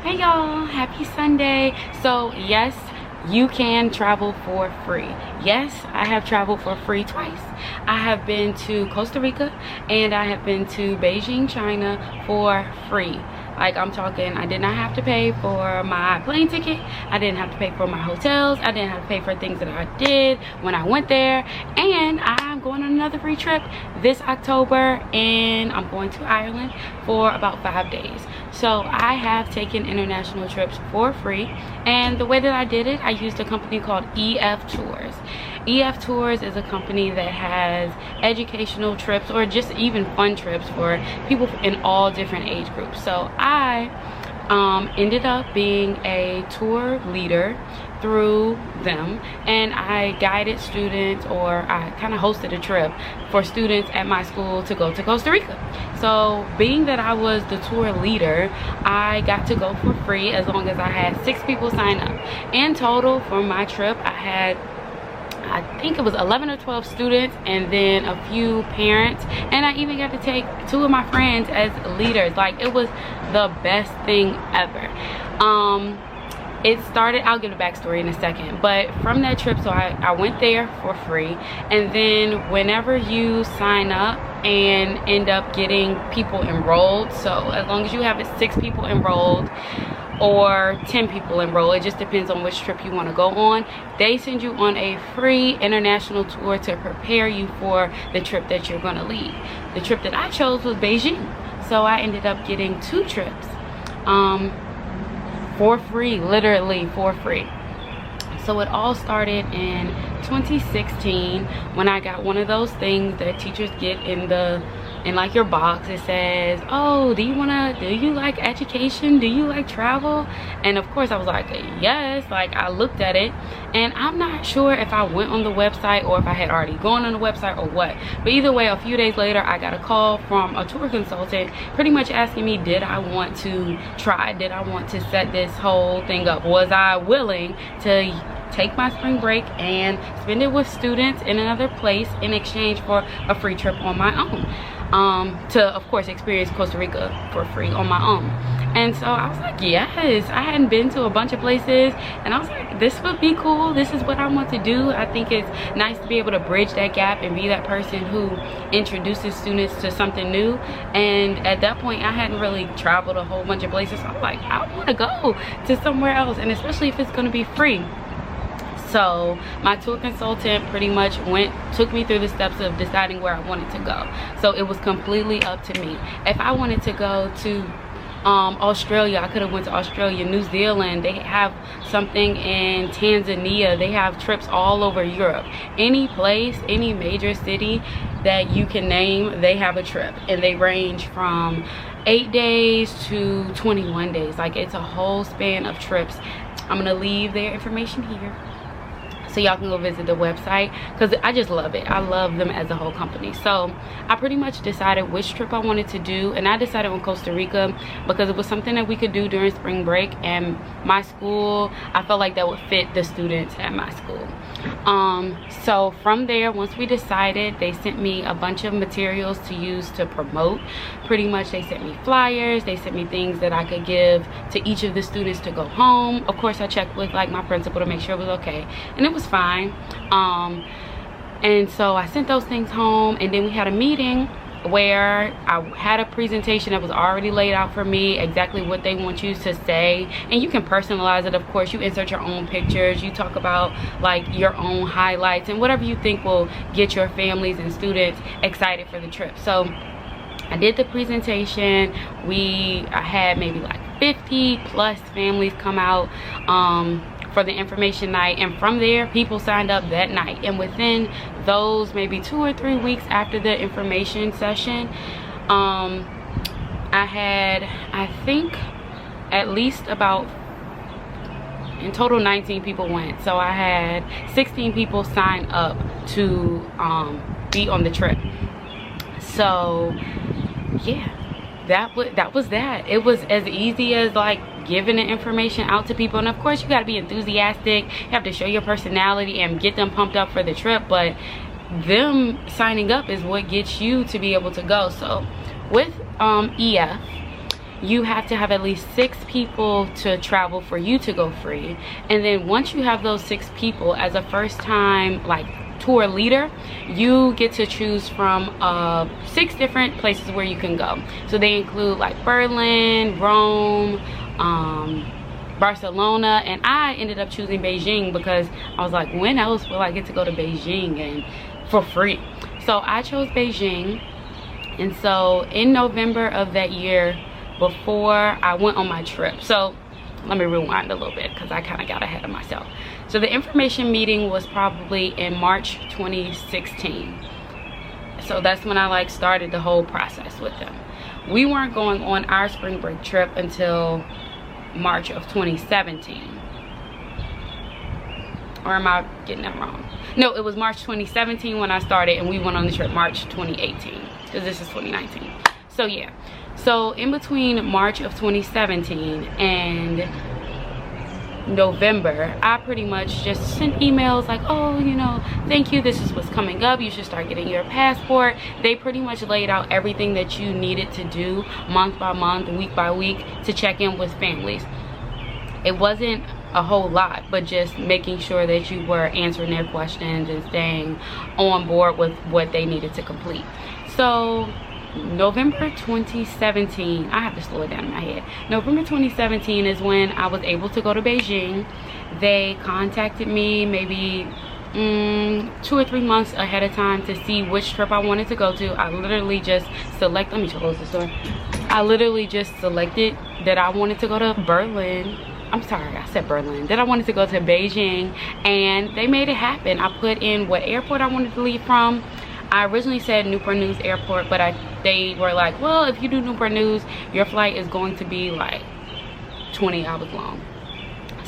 Hey y'all, happy Sunday. So yes, you can travel for free. Yes, I have traveled for free twice. I have been to Costa Rica and I have been to Beijing, China for free. Like, I'm talking, I did not have to pay for my plane ticket. I didn't have to pay for my hotels. I didn't have to pay for things that I did when I went there. And I'm going on another free trip this October, and I'm going to Ireland for about 5 days. So I have taken international trips for free. And the way that I did it, I used a company called EF Tours. EF Tours is a company that has educational trips or just even fun trips for people in all different age groups. So I ended up being a tour leader through them, and I guided students, or I kind of hosted a trip for students at my school to go to Costa Rica. So being that I was the tour leader, I got to go for free as long as I had 6 people sign up. In total for my trip, I think it was 11 or 12 students and then a few parents, and I even got to take 2 of my friends as leaders. Like, it was the best thing ever. It started, I'll give the backstory in a second, but from that trip, so I went there for free, and then whenever you sign up and end up getting people enrolled, so as long as you have 6 people enrolled or 10 people enrolled, it just depends on which trip you want to go on, they send you on a free international tour to prepare you for the trip that you're going to lead. The trip that I chose was Beijing, so I ended up getting 2 trips for free, literally for free. So it all started in 2016 when I got one of those things that teachers get in like your box. It says, oh, do you like education? Do you like travel? And of course I was like, yes. Like, I looked at it, and I'm not sure if I went on the website or if I had already gone on the website or what, but either way, a few days later I got a call from a tour consultant pretty much asking me, did I want to try, did I want to set this whole thing up, was I willing to take my spring break and spend it with students in another place in exchange for a free trip on my own, to of course experience Costa Rica for free on my own. And so I was like, yes. I hadn't been to a bunch of places, and I was like, this would be cool. This is what I want to do. I think it's nice to be able to bridge that gap and be that person who introduces students to something new. And at that point, I hadn't really traveled a whole bunch of places, so I'm like, I want to go to somewhere else, and especially if it's going to be free. So my tour consultant pretty much took me through the steps of deciding where I wanted to go. So it was completely up to me. If I wanted to go to Australia, I could have went to Australia. New Zealand, they have something in Tanzania. They have trips all over Europe. Any place, any major city that you can name, they have a trip, and they range from 8 days to 21 days. Like, it's a whole span of trips. I'm gonna leave their information here so y'all can go visit the website, because I just love it. I love them as a whole company. So I pretty much decided which trip I wanted to do, and I decided on Costa Rica because it was something that we could do during spring break, and my school, I felt like that would fit the students at my school. So from there, once we decided, they sent me a bunch of materials to use to promote. Pretty much they sent me flyers, they sent me things that I could give to each of the students to go home. Of course I checked with like my principal to make sure it was okay, and it was fine. And so I sent those things home, and then we had a meeting where I had a presentation that was already laid out for me, exactly what they want you to say, and you can personalize it. Of course, you insert your own pictures, you talk about like your own highlights and whatever you think will get your families and students excited for the trip. So I did the presentation. I had maybe like 50 plus families come out for the information night, and from there people signed up that night. And within those maybe 2 or 3 weeks after the information session, I had, I think, at least about, in total 19 people went. So I had 16 people sign up to be on the trip. So yeah, that was that. It was as easy as like giving the information out to people. And of course you got to be enthusiastic, you have to show your personality and get them pumped up for the trip, but them signing up is what gets you to be able to go. So with EF, you have to have at least 6 people to travel for you to go free. And then once you have those 6 people, as a first time like tour leader, you get to choose from 6 different places where you can go. So they include like Berlin, Rome, Barcelona, and I ended up choosing Beijing because I was like, when else will I get to go to Beijing and for free? So I chose Beijing. And so in November of that year, before I went on my trip, so let me rewind a little bit because I kind of got ahead of myself. So the information meeting was probably in March 2016. So that's when I like started the whole process with them. We weren't going on our spring break trip until March of 2017. Or am I getting that wrong? No, it was March 2017 when I started, and we went on the trip March 2018 because this is 2019. So yeah, so in between March of 2017 and November, I pretty much just sent emails like, oh, you know, thank you, this is what's coming up, you should start getting your passport. They pretty much laid out everything that you needed to do month by month, week by week, to check in with families. It wasn't a whole lot, but just making sure that you were answering their questions and staying on board with what they needed to complete. So November 2017, I have to slow it down in my head. November 2017 is when I was able to go to Beijing. They contacted me maybe 2 or 3 months ahead of time to see which trip I wanted to go to. I literally just let me close this door. I literally just selected that I wanted to go to Berlin. I'm sorry, I said Berlin. That I wanted to go to Beijing, and they made it happen. I put in what airport I wanted to leave from. I originally said Newport News Airport, but they were like, well, if you do Newport News, your flight is going to be like 20 hours long.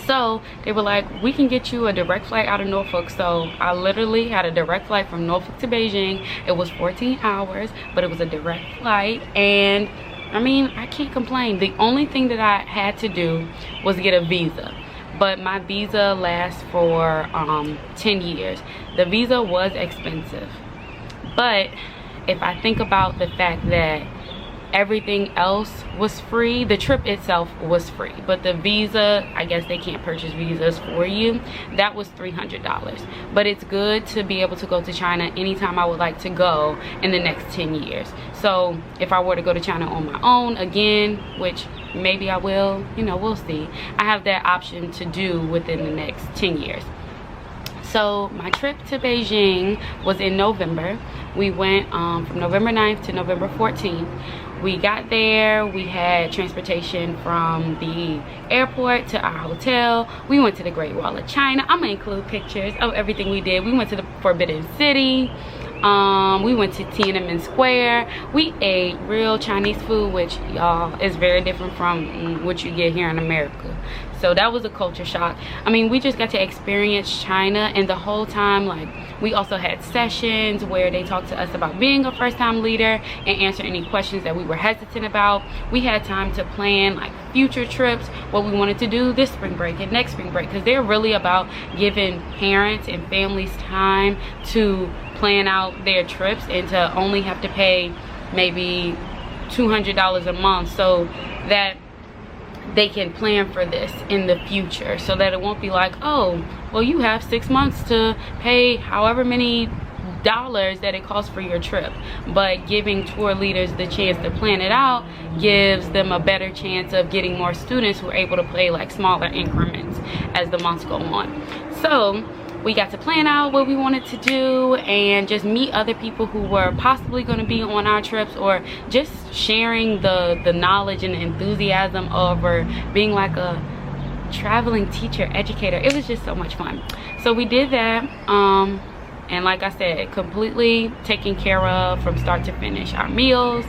So they were like, we can get you a direct flight out of Norfolk. So I literally had a direct flight from Norfolk to Beijing. It was 14 hours, but it was a direct flight, and I mean, I can't complain. The only thing that I had to do was get a visa, but my visa lasts for 10 years. The visa was expensive, but if I think about the fact that everything else was free, the trip itself was free, but the visa, I guess they can't purchase visas for you, that was $300. But it's good to be able to go to China anytime I would like to go in the next 10 years. So if I were to go to China on my own again, which maybe I will, you know, we'll see, I have that option to do within the next 10 years. So my trip to Beijing was in November. We went from November 9th to November 14th. We got there, we had transportation from the airport to our hotel. We went to the Great Wall of China. I'm gonna include pictures of everything we did. We went to the Forbidden City. We went to Tiananmen Square. We ate real Chinese food, which, y'all, is very different from what you get here in America. So that was a culture shock. I mean, we just got to experience China, and the whole time, like, we also had sessions where they talked to us about being a first-time leader and answer any questions that we were hesitant about. We had time to plan like future trips, what we wanted to do this spring break and next spring break, because they're really about giving parents and families time to plan out their trips and to only have to pay maybe $200 a month, so that they can plan for this in the future, so that it won't be like, oh, well, you have 6 months to pay however many dollars that it costs for your trip. But giving tour leaders the chance to plan it out gives them a better chance of getting more students who are able to pay like smaller increments as the months go on. So we got to plan out what we wanted to do and just meet other people who were possibly going to be on our trips, or just sharing the knowledge and the enthusiasm over being like a traveling teacher educator. It was just so much fun. So we did that, and like I said, completely taken care of from start to finish. Our meals,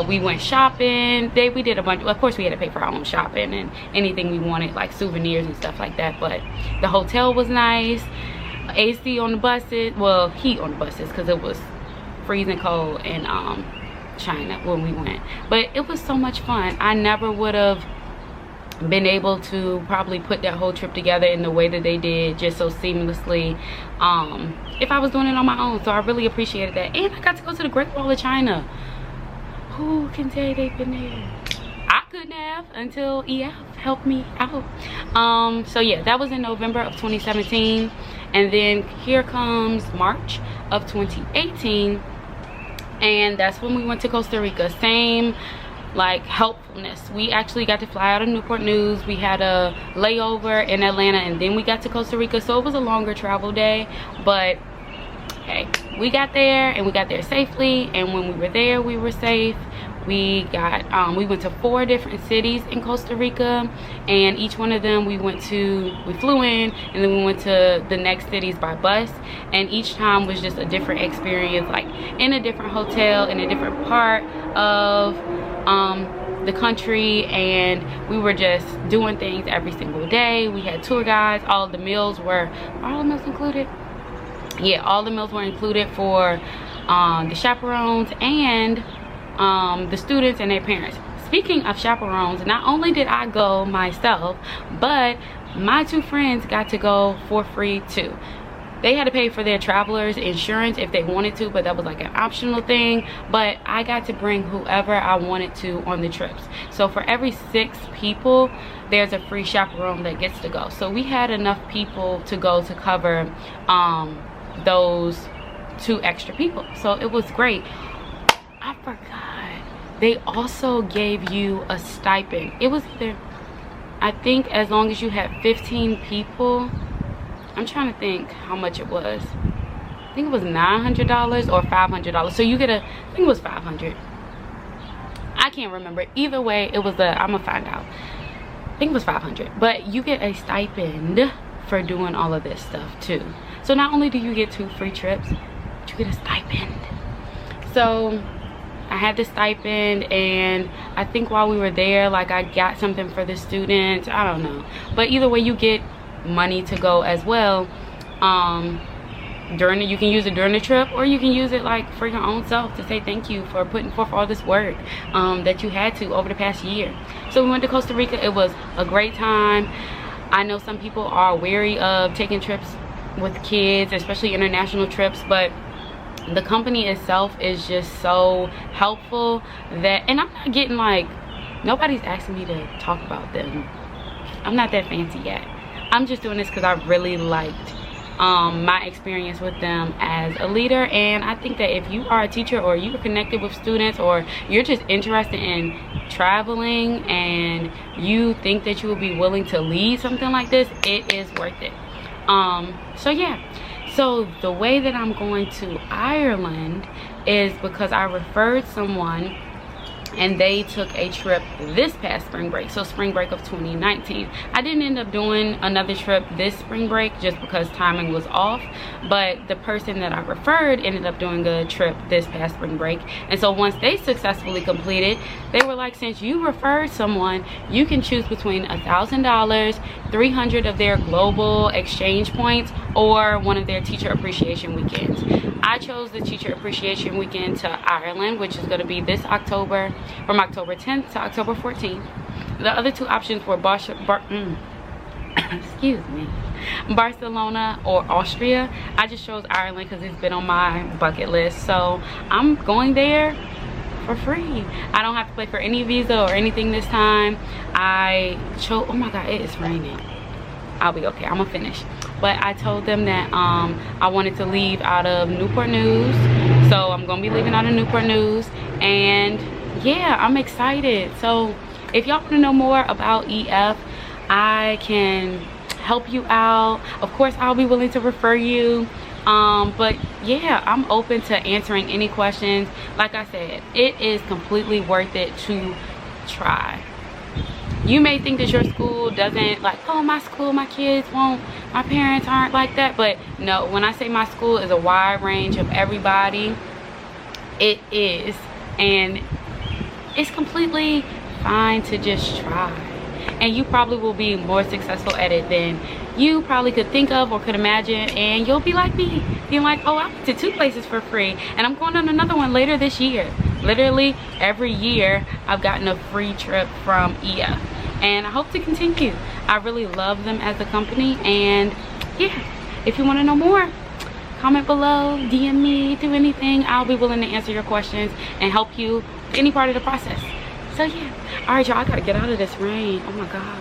we went shopping. We did a bunch, of course we had to pay for our own shopping and anything we wanted, like souvenirs and stuff like that, but the hotel was nice. AC on the buses, well, heat on the buses, because it was freezing cold in China when we went, but it was so much fun. I never would have been able to probably put that whole trip together in the way that they did, just so seamlessly, if I was doing it on my own. So I really appreciated that, and I got to go to the Great Wall of China. Who can say they've been there? couldn't have until EF helped me out. So yeah, that was in November of 2017, and then here comes March of 2018, and that's when we went to Costa Rica. Same like helpfulness. We actually got to fly out of Newport News. We had a layover in Atlanta, and then we got to Costa Rica, so it was a longer travel day, but hey, we got there, and we got there safely. And when we were there, we were safe. We went to 4 different cities in Costa Rica, and each one of them we flew in, and then we went to the next cities by bus, and each time was just a different experience, like in a different hotel in a different part of the country, and we were just doing things every single day. We had tour guides. All the meals included? Yeah, all the meals were included for the chaperones and the students and their parents. Speaking of chaperones, not only did I go myself, but my 2 friends got to go for free too. They had to pay for their travelers insurance if they wanted to, but that was like an optional thing. But I got to bring whoever I wanted to on the trips. So for every 6 people, there's a free chaperone that gets to go. So we had enough people to go to cover those 2 extra people. So it was great. I forgot, they also gave you a stipend. It was either, I think, as long as you had 15 people. I'm trying to think how much it was. I think it was $900 or $500. So you get I think it was $500. I can't remember. Either way, it was I'm gonna find out. I think it was $500. But you get a stipend for doing all of this stuff too. So not only do you get 2 free trips, but you get a stipend. So I had the stipend, and I think while we were there, like, I got something for the students. I don't know, but either way, you get money to go as well. You can use it during the trip, or you can use it like for your own self to say thank you for putting forth all this work that you had to over the past year. So we went to Costa Rica. It was a great time. I know some people are wary of taking trips with kids, especially international trips, but the company itself is just so helpful that, and I'm not getting like, nobody's asking me to talk about them. I'm not that fancy yet. I'm just doing this because I really liked my experience with them as a leader. And I think that if you are a teacher, or you're connected with students, or you're just interested in traveling and you think that you will be willing to lead something like this, it is worth it. So yeah, so the way that I'm going to Ireland is because I referred someone, and they took a trip this past spring break, so spring break of 2019. I didn't end up doing another trip this spring break just because timing was off, but the person that I referred ended up doing a trip this past spring break. And so once they successfully completed, they were like, since you referred someone, you can choose between $1,000, 300 of their global exchange points, or one of their teacher appreciation weekends. I chose the teacher appreciation weekend to Ireland, which is going to be this October, from October 10th to October 14th. The other 2 options were Barcelona or Austria. I just chose Ireland because it's been on my bucket list. So I'm going there for free. I don't have to pay for any visa or anything this time. I chose, oh my God, it is raining. I'll be okay, I'm gonna finish. But I told them that I wanted to leave out of Newport News. So I'm gonna be leaving out of Newport News, and yeah, I'm excited. So if y'all want to know more about EF, I can help you out. Of course, I'll be willing to refer you. But yeah, I'm open to answering any questions. Like I said, it is completely worth it to try. You may think that your school doesn't, like, oh, my school, my kids won't, my parents aren't like that. But no, when I say my school is a wide range of everybody, it is. And it's completely fine to just try. And you probably will be more successful at it than you probably could think of or could imagine. And you'll be like me, being like, oh, I went to 2 places for free, and I'm going on another one later this year. Literally every year I've gotten a free trip from EF, and I hope to continue. I really love them as a company. And yeah, if you want to know more, comment below, DM me, do anything. I'll be willing to answer your questions and help you any part of the process. So yeah, all right y'all, I gotta get out of this rain. Oh my god.